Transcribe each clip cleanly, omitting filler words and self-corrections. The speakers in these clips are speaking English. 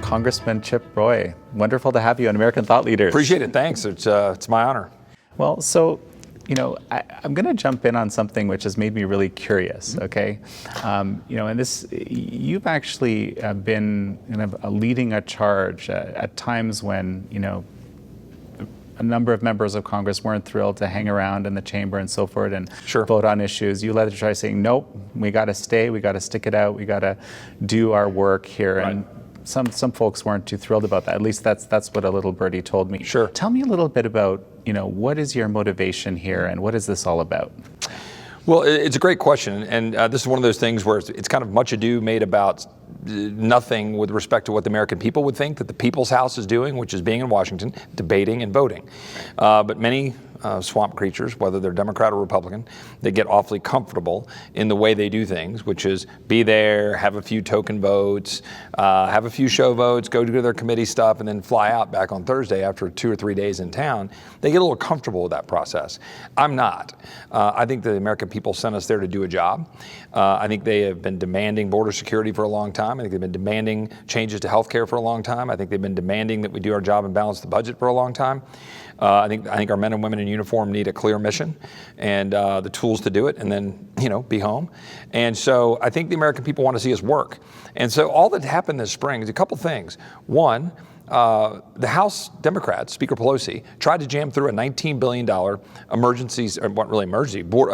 Congressman Chip Roy, wonderful to have you on American Thought Leaders. Appreciate it. Thanks. It's my honor. Well, so, I'm going to jump in on something which has made me really curious, okay? And this, you've actually been leading a charge at times when, a number of members of Congress weren't thrilled to hang around in the chamber and so forth and vote on issues. You led the charge saying, nope, we got to stay, we got to stick it out, we got to do our work here. Right. And some folks weren't too thrilled about that. At least that's what a little birdie told me. Sure. Tell me a little bit about, what is your motivation here and what is this all about? Well, it's a great question, and this is one of those things where it's kind of much ado made about nothing with respect to what the American people would think that the People's House is doing, which is being in Washington, debating and voting. But many swamp creatures, whether they're Democrat or Republican, they get awfully comfortable in the way they do things, which is be there, have a few token votes, have a few show votes, go do their committee stuff, and then fly out back on Thursday after 2 or 3 days in town. They get a little comfortable with that process. I'm not. I think the American people sent us there to do a job. I think they have been demanding border security for a long time. I think they've been demanding changes to health care for a long time. I think they've been demanding that we do our job and balance the budget for a long time. I think our men and women in uniform need a clear mission and the tools to do it, and then be home. And so I think the American people want to see us work. And so all that happened this spring is a couple things. One, the House Democrats, Speaker Pelosi, tried to jam through a $19 billion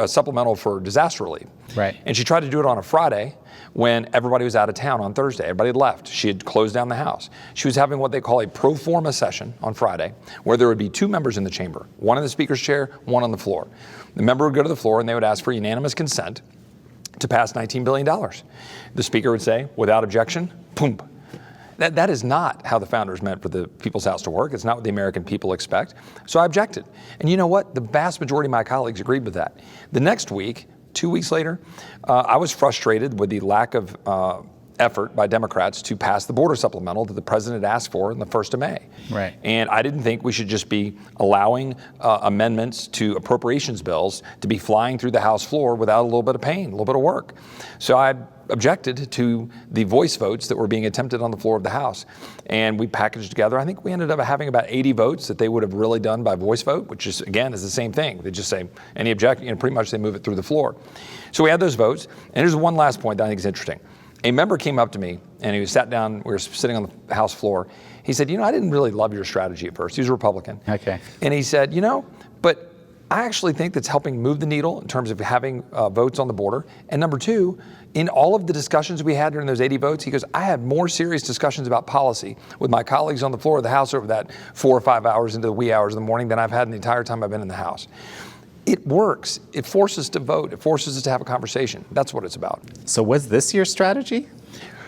supplemental for disaster relief. Right. And she tried to do it on a Friday when everybody was out of town on Thursday. Everybody had left. She had closed down the House. She was having what they call a pro forma session on Friday, where there would be 2 members in the chamber, one in the Speaker's chair, one on the floor. The member would go to the floor and they would ask for unanimous consent to pass $19 billion. The Speaker would say, without objection, boom. That is not how the founders meant for the People's House to work. It's not what the American people expect. So I objected. And you know what? The vast majority of my colleagues agreed with that. The next week, 2 weeks later, I was frustrated with the lack of effort by Democrats to pass the border supplemental that the president asked for on the 1st of May. Right. And I didn't think we should just be allowing amendments to appropriations bills to be flying through the House floor without a little bit of pain, a little bit of work. So I objected to the voice votes that were being attempted on the floor of the House. And we packaged together, I think we ended up having about 80 votes that they would have really done by voice vote, which is, again, is the same thing. They just say, any objection, pretty much they move it through the floor. So we had those votes. And here's one last point that I think is interesting. A member came up to me and he sat down, we were sitting on the House floor. He said, I didn't really love your strategy at first. He was a Republican. Okay. And he said, but I actually think that's helping move the needle in terms of having votes on the border. And number 2, in all of the discussions we had during those 80 votes, he goes, I had more serious discussions about policy with my colleagues on the floor of the House over that 4 or 5 hours into the wee hours of the morning than I've had in the entire time I've been in the House. It works. It forces us to vote. It forces us to have a conversation. That's what it's about. So was this your strategy?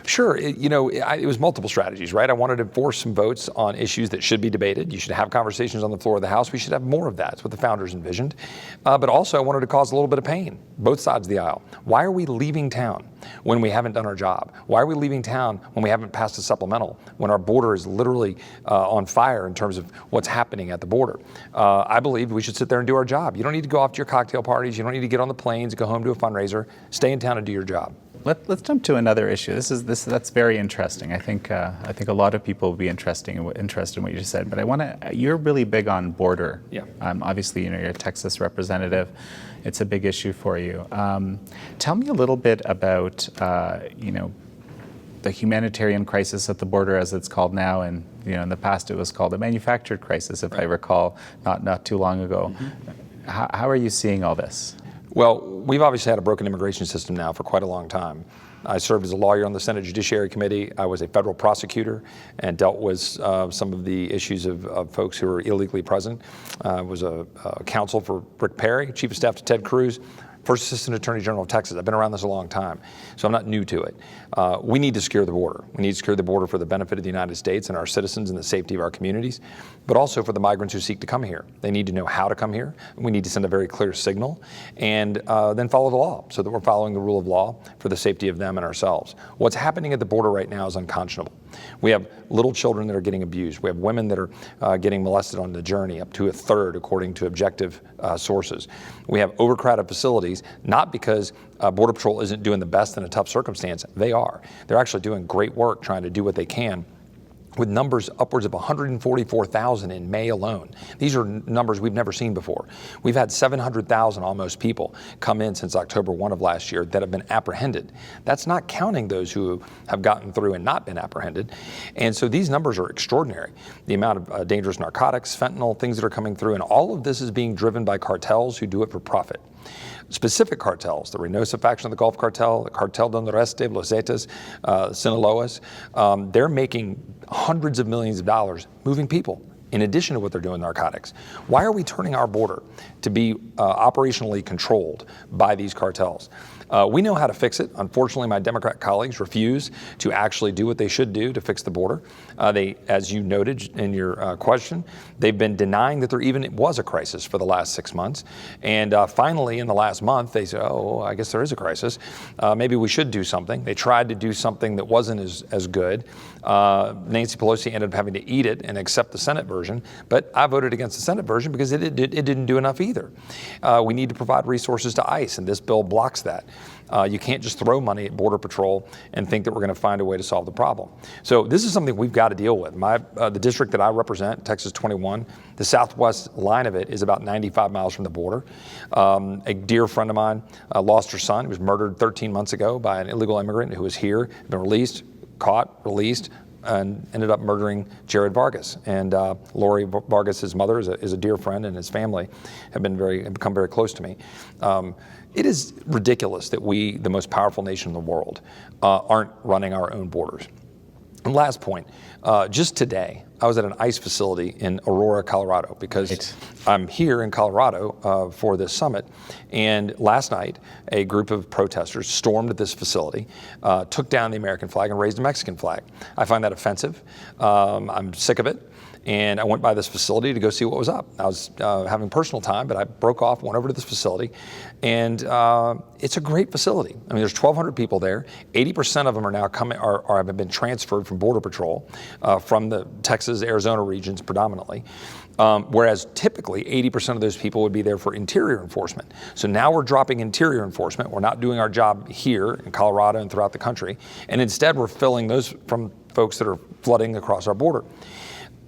Sure. It was multiple strategies, right? I wanted to force some votes on issues that should be debated. You should have conversations on the floor of the House. We should have more of that. That's what the founders envisioned. But also I wanted to cause a little bit of pain, both sides of the aisle. Why are we leaving town when we haven't done our job? Why are we leaving town when we haven't passed a supplemental, when our border is literally on fire in terms of what's happening at the border? I believe we should sit there and do our job. You don't need to go off to your cocktail parties. You don't need to get on the planes, go home to a fundraiser. Stay in town and do your job. Let's jump to another issue. That's very interesting. I think a lot of people will be interested in what you just said. But you're really big on border. Yeah. Obviously, you're a Texas representative. It's a big issue for you. Tell me a little bit about the humanitarian crisis at the border, as it's called now, and in the past it was called a manufactured crisis, if I recall, not too long ago. Mm-hmm. How are you seeing all this? Well, we've obviously had a broken immigration system now for quite a long time. I served as a lawyer on the Senate Judiciary Committee. I was a federal prosecutor and dealt with some of the issues of folks who were illegally present. I was a counsel for Rick Perry, Chief of Staff to Ted Cruz, First Assistant Attorney General of Texas. I've been around this a long time, so I'm not new to it. We need to secure the border. We need to secure the border for the benefit of the United States and our citizens and the safety of our communities, but also for the migrants who seek to come here. They need to know how to come here. We need to send a very clear signal and then follow the law so that we're following the rule of law for the safety of them and ourselves. What's happening at the border right now is unconscionable. We have little children that are getting abused. We have women that are getting molested on the journey, up to a third, according to objective sources. We have overcrowded facilities, not because Border Patrol isn't doing the best in a tough circumstance. They are. They're actually doing great work trying to do what they can with numbers upwards of 144,000 in May alone. These are numbers we've never seen before. We've had 700,000 almost people come in since October 1 of last year that have been apprehended. That's not counting those who have gotten through and not been apprehended. And so these numbers are extraordinary. The amount of dangerous narcotics, fentanyl, things that are coming through, and all of this is being driven by cartels who do it for profit. Specific cartels, the Reynosa faction of the Gulf Cartel, the Cartel del Noreste, Los Zetas, Sinaloas, they're making hundreds of millions of dollars moving people, in addition to what they're doing with narcotics. Why are we turning our border to be operationally controlled by these cartels? We know how to fix it. Unfortunately, my Democrat colleagues refuse to actually do what they should do to fix the border. They, as you noted in your question, they've been denying that there even was a crisis for the last 6 months. And finally, in the last month, they said, oh, I guess there is a crisis. Maybe we should do something. They tried to do something that wasn't as good. Nancy Pelosi ended up having to eat it and accept the Senate version. But I voted against the Senate version because it didn't do enough either. We need to provide resources to ICE, and this bill blocks that. You can't just throw money at Border Patrol and think that we're going to find a way to solve the problem. So this is something we've got to deal with. The district that I represent, Texas 21, the southwest line of it is about 95 miles from the border. A dear friend of mine lost her son. He was murdered 13 months ago by an illegal immigrant who was here, been released, caught, released, and ended up murdering Jared Vargas. And Lori Vargas, his mother, is a dear friend, and his family have become very close to me. It is ridiculous that we, the most powerful nation in the world, aren't running our own borders. And last point, just today, I was at an ICE facility in Aurora, Colorado, because I'm here in Colorado for this summit. And last night, a group of protesters stormed this facility, took down the American flag and raised a Mexican flag. I find that offensive. I'm sick of it. And I went by this facility to go see what was up. I was having personal time, but I broke off, went over to this facility, and it's a great facility. I mean, there's 1,200 people there. 80% of them are now have been transferred from Border Patrol from the Texas, Arizona regions predominantly. Whereas typically 80% of those people would be there for interior enforcement. So now we're dropping interior enforcement. We're not doing our job here in Colorado and throughout the country. And instead we're filling those from folks that are flooding across our border.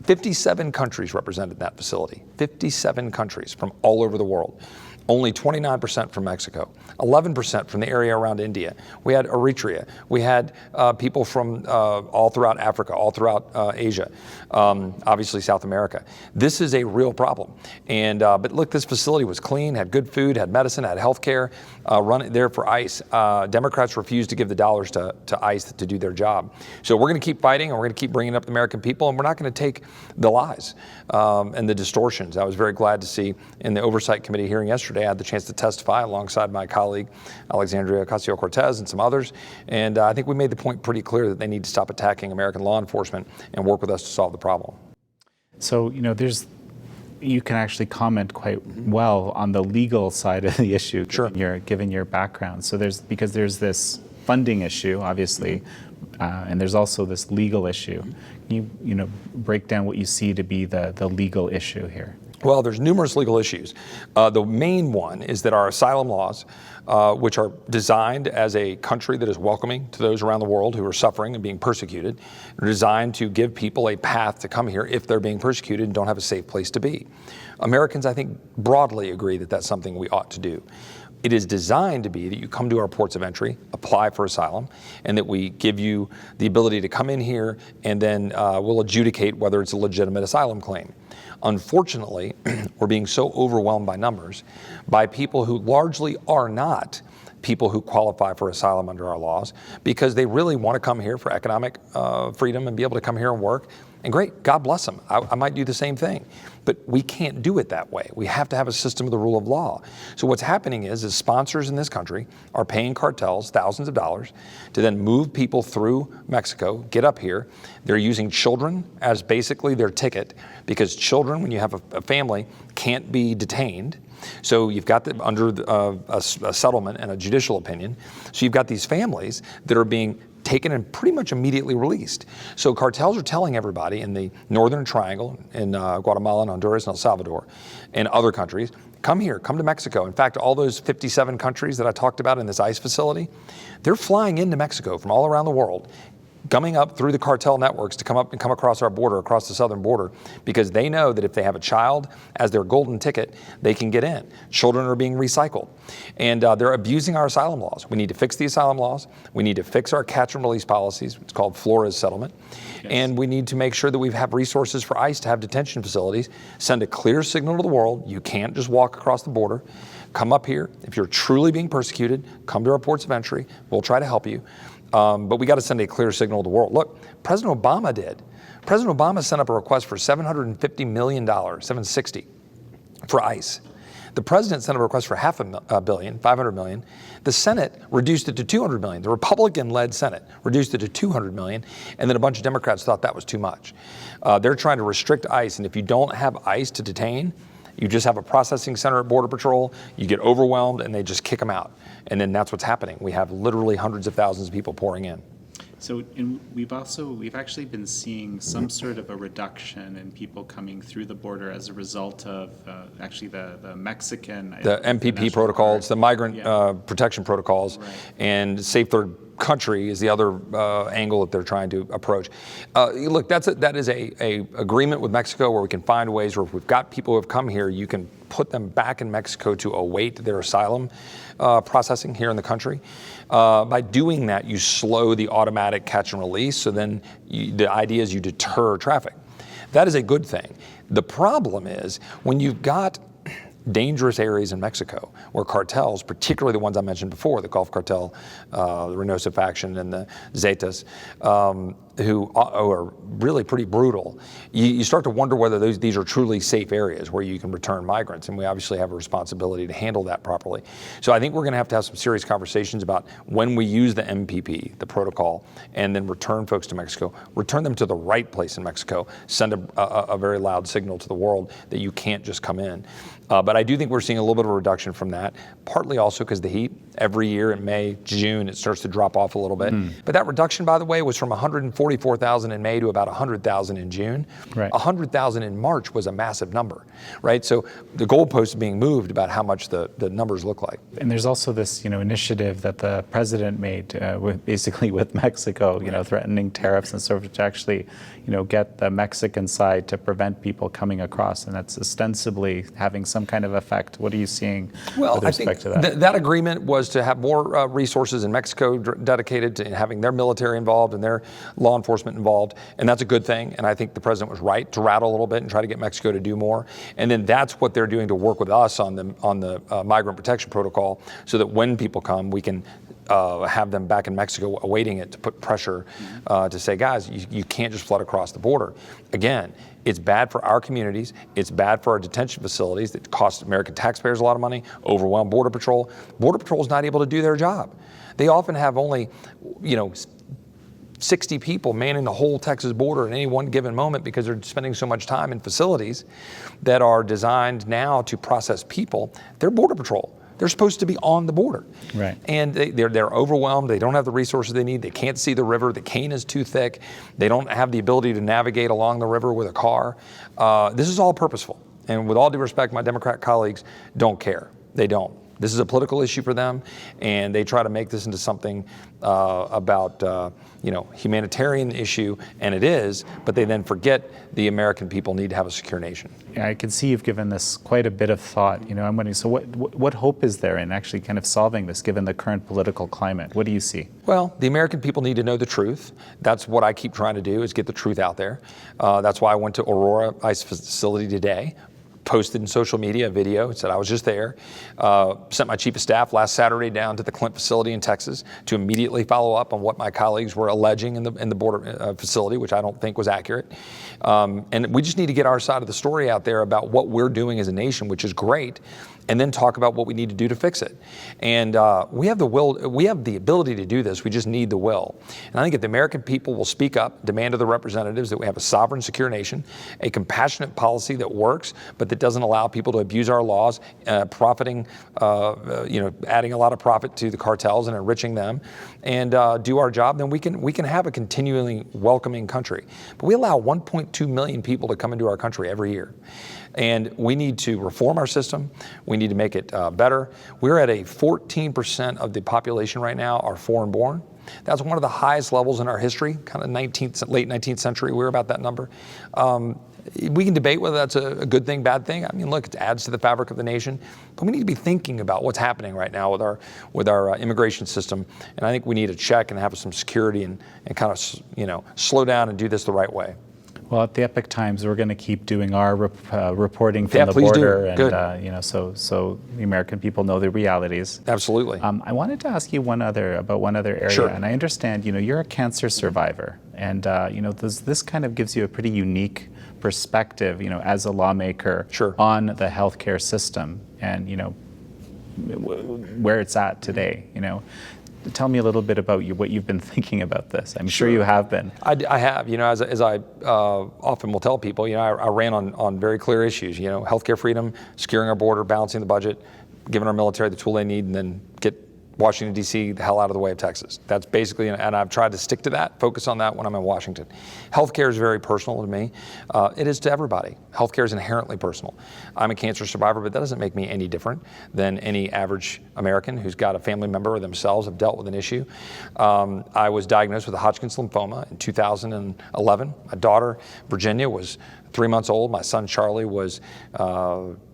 57 countries represented in that facility, 57 countries from all over the world. Only 29% from Mexico, 11% from the area around India. We had Eritrea. We had people from all throughout Africa, all throughout Asia, obviously South America. This is a real problem. And but look, this facility was clean, had good food, had medicine, had health care, run it there for ICE. Democrats refused to give the dollars to ICE to do their job. So we're going to keep fighting, and we're going to keep bringing up the American people, and we're not going to take the lies and the distortions. I was very glad to see in the Oversight Committee hearing yesterday, I had the chance to testify alongside my colleague, Alexandria Ocasio-Cortez, and some others. And I think we made the point pretty clear that they need to stop attacking American law enforcement and work with us to solve the problem. So, you can actually comment quite well on the legal side of the issue, Sure. given your background. So there's this funding issue, obviously, and there's also this legal issue. Can you break down what you see to be the legal issue here? Well, there's numerous legal issues. The main one is that our asylum laws, which are designed as a country that is welcoming to those around the world who are suffering and being persecuted, are designed to give people a path to come here if they're being persecuted and don't have a safe place to be. Americans, I think, broadly agree that that's something we ought to do. It is designed to be that you come to our ports of entry, apply for asylum, and that we give you the ability to come in here, and then we'll adjudicate whether it's a legitimate asylum claim. Unfortunately, we're being so overwhelmed by numbers, by people who largely are not people who qualify for asylum under our laws, because they really want to come here for economic freedom and be able to come here and work. And great, God bless them. I might do the same thing. But we can't do it that way. We have to have a system of the rule of law. So what's happening is sponsors in this country are paying cartels thousands of dollars to then move people through Mexico, get up here. They're using children as basically their ticket, because children, when you have a family, can't be detained. So you've got them under a settlement and a judicial opinion. So you've got these families that are being taken and pretty much immediately released. So cartels are telling everybody in the Northern Triangle, in Guatemala and Honduras and El Salvador and other countries, come here, come to Mexico. In fact, all those 57 countries that I talked about in this ICE facility, they're flying into Mexico from all around the world, gumming up through the cartel networks to come across our border, across the southern border, because they know that if they have a child as their golden ticket, they can get in. Children are being recycled, and they're abusing our asylum laws. We need to fix the asylum laws. We need to fix our catch and release policies. It's called Flores settlement. Yes. And we need to make sure that we have resources for ICE to have detention facilities, send a clear signal to the world. You can't just walk across the border. Come up here. If you're truly being persecuted, come to our ports of entry. We'll try to help you. But we got to send a clear signal to the world. Look, President Obama did. President Obama sent up a request for $750 million, $760, for ICE. The president sent up a request for $500 million, $500 million. The Senate reduced it to $200 million. The Republican-led Senate reduced it to $200 million, and then a bunch of Democrats thought that was too much. They're trying to restrict ICE, and if you don't have ICE to detain, you just have a processing center at Border Patrol, you get overwhelmed, and they just kick them out. And then that's what's happening. We have literally hundreds of thousands of people pouring in. So we've actually been seeing some sort of a reduction in people coming through the border as a result of actually the Mexican... The MPP protocols, the migrant protection protocols, right. And Safe Third Country is the other angle that they're trying to approach. Look, that is a agreement with Mexico where we can find ways where if we've got people who have come here, you can put them back in Mexico to await their asylum processing here in the country. By doing that, you slow the automatic catch and release, so then the idea is you deter traffic. That is a good thing. The problem is when you've got dangerous areas in Mexico where cartels, particularly the ones I mentioned before, the Gulf Cartel, the Reynosa faction, and the Zetas, who are really pretty brutal, you start to wonder whether these are truly safe areas where you can return migrants, and we obviously have a responsibility to handle that properly. So I think we're going to have some serious conversations about when we use the MPP, the protocol, and then return folks to Mexico, return them to the right place in Mexico, send a very loud signal to the world that you can't just come in. But I do think we're seeing a little bit of a reduction from that, partly also because the heat. Every year in May, June, it starts to drop off a little bit. But that reduction, by the way, was from 144,000 in May to about 100,000 in June. Right. 100,000 in March was a massive number, right? So the goalpost being moved about how much the numbers look like. And there's also this, initiative that the president made with Mexico, threatening tariffs and sort of to actually, get the Mexican side to prevent people coming across, and that's ostensibly having some kind of effect. What are you seeing with respect to that? Well, I think that agreement was to have more resources in Mexico dedicated to having their military involved and their law enforcement involved, and that's a good thing. And I think the president was right to rattle a little bit and try to get Mexico to do more. And then that's what they're doing to work with us on the migrant protection protocol, so that when people come, we can have them back in Mexico awaiting it to put pressure to say, guys, you can't just flood across the border. Again, it's bad for our communities. It's bad for our detention facilities that cost American taxpayers a lot of money, overwhelm Border Patrol. Border Patrol is not able to do their job. They often have only, 60 people manning the whole Texas border at any one given moment because they're spending so much time in facilities that are designed now to process people. They're Border Patrol. They're supposed to be on the border. Right. And they're overwhelmed. They don't have the resources they need. They can't see the river. The cane is too thick. They don't have the ability to navigate along the river with a car. This is all purposeful. And with all due respect, my Democrat colleagues don't care. They don't. This is a political issue for them, and they try to make this into something about humanitarian issue, and it is, but they then forget the American people need to have a secure nation. Yeah, I can see you've given this quite a bit of thought. I'm wondering, so what hope is there in actually kind of solving this, given the current political climate? What do you see? Well, the American people need to know the truth. That's what I keep trying to do, is get the truth out there. That's why I went to Aurora ICE facility today, posted in social media a video, said I was just there, sent my chief of staff last Saturday down to the Clint facility in Texas to immediately follow up on what my colleagues were alleging in the border facility, which I don't think was accurate. And we just need to get our side of the story out there about what we're doing as a nation, which is great, and then talk about what we need to do to fix it. And we have the will, we have the ability to do this, we just need the will. And I think if the American people will speak up, demand of the representatives that we have a sovereign, secure nation, a compassionate policy that works, but that doesn't allow people to abuse our laws, profiting, adding a lot of profit to the cartels and enriching them, and do our job, then we can have a continually welcoming country. But we allow 1.2 million people to come into our country every year. And we need to reform our system. We need to make it better. We're at a 14% of the population right now are foreign born. That's one of the highest levels in our history, kind of late 19th century, we were about that number. We can debate whether that's a good thing, bad thing. I mean, look, it adds to the fabric of the nation, but we need to be thinking about what's happening right now with our immigration system. And I think we need to check and have some security and kind of, slow down and do this the right way. Well, at the Epic Times, we're going to keep doing our reporting from Yeah, the please do. border, and Good. so the American people know the realities. Absolutely. I wanted to ask you one other area, Sure. and I understand you're a cancer survivor, and this kind of gives you a pretty unique perspective, as a lawmaker Sure. on the healthcare system, and where it's at today. Tell me a little bit about what you've been thinking about this. I'm sure you have been. I have, as I often will tell people, I ran on very clear issues, healthcare freedom, securing our border, balancing the budget, giving our military the tool they need, and then get Washington, D.C. the hell out of the way of Texas. That's basically, and I've tried to stick to that, focus on that when I'm in Washington. Healthcare is very personal to me. It is to everybody. Healthcare is inherently personal. I'm a cancer survivor, but that doesn't make me any different than any average American who's got a family member or themselves have dealt with an issue. I was diagnosed with a Hodgkin's lymphoma in 2011. My daughter, Virginia, was 3 months old. My son, Charlie, was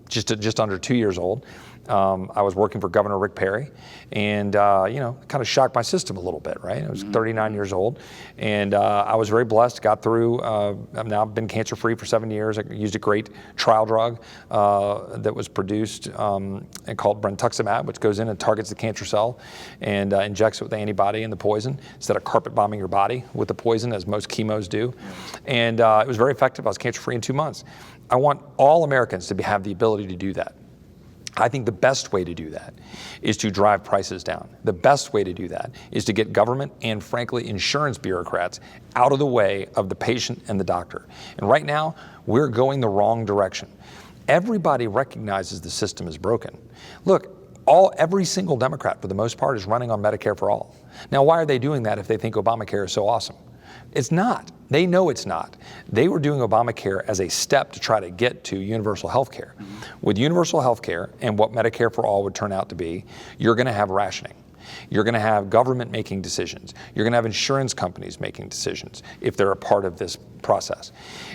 just under 2 years old. I was working for Governor Rick Perry, and kind of shocked my system a little bit, right? I was 39 years old, and I was very blessed, got through. I've now been cancer-free for 7 years. I used a great trial drug that was produced and called brentuximab, which goes in and targets the cancer cell and injects it with the antibody and the poison instead of carpet bombing your body with the poison, as most chemos do. And it was very effective. I was cancer-free in 2 months. I want all Americans to have the ability to do that. I think the best way to do that is to drive prices down. The best way to do that is to get government and, frankly, insurance bureaucrats out of the way of the patient and the doctor. And right now, we're going the wrong direction. Everybody recognizes the system is broken. Look, every single Democrat, for the most part, is running on Medicare for all. Now, why are they doing that if they think Obamacare is so awesome? It's not. They know it's not. They were doing Obamacare as a step to try to get to universal health care. With universal health care and what Medicare for all would turn out to be, you're going to have rationing. You're going to have government making decisions. You're going to have insurance companies making decisions if they're a part of this process.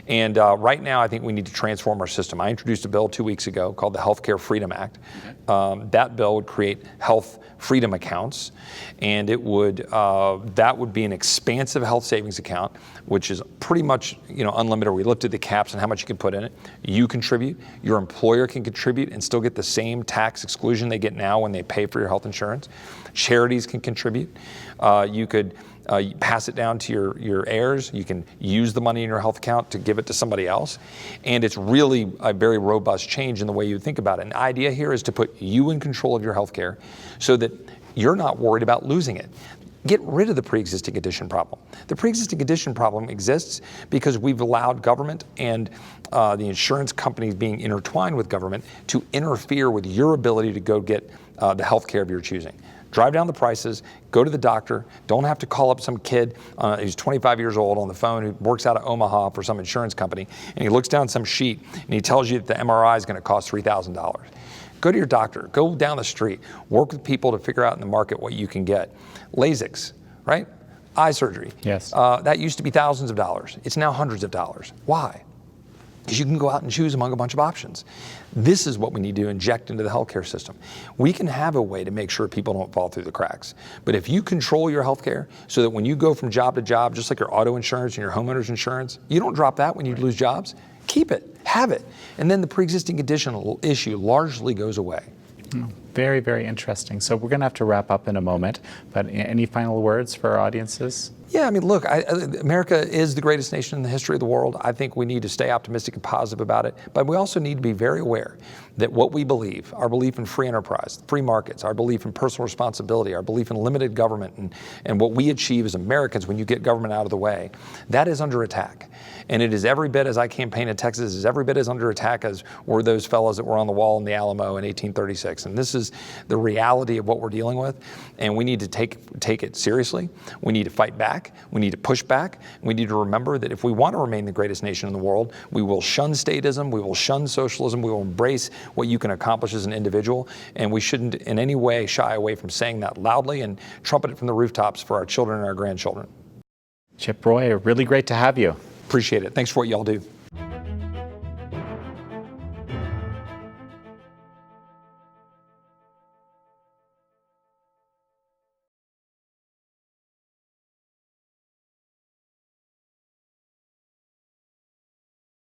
And right now, I think we need to transform our system. I introduced a bill 2 weeks ago called the Healthcare Freedom Act. That bill would create health freedom accounts, and that would be an expansive health savings account, which is pretty much unlimited. We looked at the caps and how much you can put in it. You contribute. Your employer can contribute and still get the same tax exclusion they get now when they pay for your health insurance. Charities can contribute. You could pass it down to your heirs. You can use the money in your health account to give it to somebody else. And it's really a very robust change in the way you think about it. And the idea here is to put you in control of your health care so that you're not worried about losing it. Get rid of the pre-existing condition problem. The pre-existing condition problem exists because we've allowed government and the insurance companies being intertwined with government to interfere with your ability to go get the health care of your choosing. Drive down the prices, go to the doctor, don't have to call up some kid who's 25 years old on the phone who works out of Omaha for some insurance company, and he looks down some sheet and he tells you that the MRI is going to cost $3,000. Go to your doctor, go down the street, work with people to figure out in the market what you can get. LASIKs, right? Eye surgery. Yes. That used to be thousands of dollars. It's now hundreds of dollars. Why? Because you can go out and choose among a bunch of options. This is what we need to inject into the healthcare system. We can have a way to make sure people don't fall through the cracks. But if you control your healthcare so that when you go from job to job, just like your auto insurance and your homeowner's insurance, you don't drop that when you lose jobs, keep it, have it. And then the pre-existing condition issue largely goes away. Very, very interesting. So we're going to have to wrap up in a moment, but any final words for our audiences? Yeah, I mean, look, America is the greatest nation in the history of the world. I think we need to stay optimistic and positive about it, but we also need to be very aware that what we believe, our belief in free enterprise, free markets, our belief in personal responsibility, our belief in limited government, and what we achieve as Americans when you get government out of the way, that is under attack. And it is every bit, as I campaigned in Texas, is every bit as under attack as were those fellows that were on the wall in the Alamo in 1836. And this is is the reality of what we're dealing with, and we need to take it seriously. We need to fight back. We need to push back. We need to remember that if we want to remain the greatest nation in the world, we will shun statism, we will shun socialism, we will embrace what you can accomplish as an individual, and we shouldn't in any way shy away from saying that loudly and trumpet it from the rooftops for our children and our grandchildren. Chip Roy, really great to have you. Appreciate it. Thanks for what y'all do.